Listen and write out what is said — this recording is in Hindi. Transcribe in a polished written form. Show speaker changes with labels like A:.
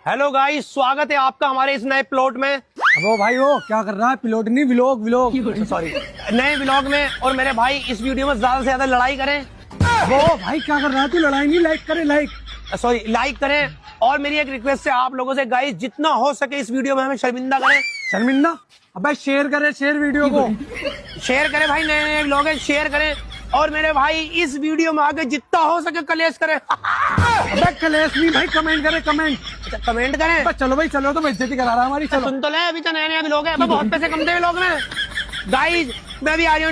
A: हेलो गाइस, स्वागत है आपका हमारे इस नए प्लॉट में।
B: वो भाई वो क्या कर रहा है? प्लॉट नहीं, व्लॉग व्लॉग।
A: सॉरी, नए व्लॉग में। और मेरे भाई इस वीडियो में ज्यादा से ज्यादा लड़ाई करें।
B: वो भाई क्या कर रहा है? तू लड़ाई नहीं, लाइक करे, लाइक।
A: सॉरी, लाइक करें। और मेरी एक रिक्वेस्ट है आप लोगों से गाइस, जितना हो सके इस वीडियो में हमें शर्मिंदा करें।
B: शर्मिंदा? अबे शेयर करे, शेयर वीडियो को
A: शेयर करें भाई, नए नए व्लॉग है, शेयर करें। और मेरे भाई इस वीडियो में आगे जितना हो सके कलेश करें।
B: अबे कलेश नहीं भाई, कमेंट करे, कमेंट।
A: अच्छा, कमेंट करें।
B: अबे चलो भाई, चलो, तो बेइज्जती करा रहा है हमारी। चलो
A: सुन तो ले, अभी तो नए नए व्लॉग है, बहुत पैसे कमते हैं व्लॉग में। गाइस मैं भी आ रही हूँ।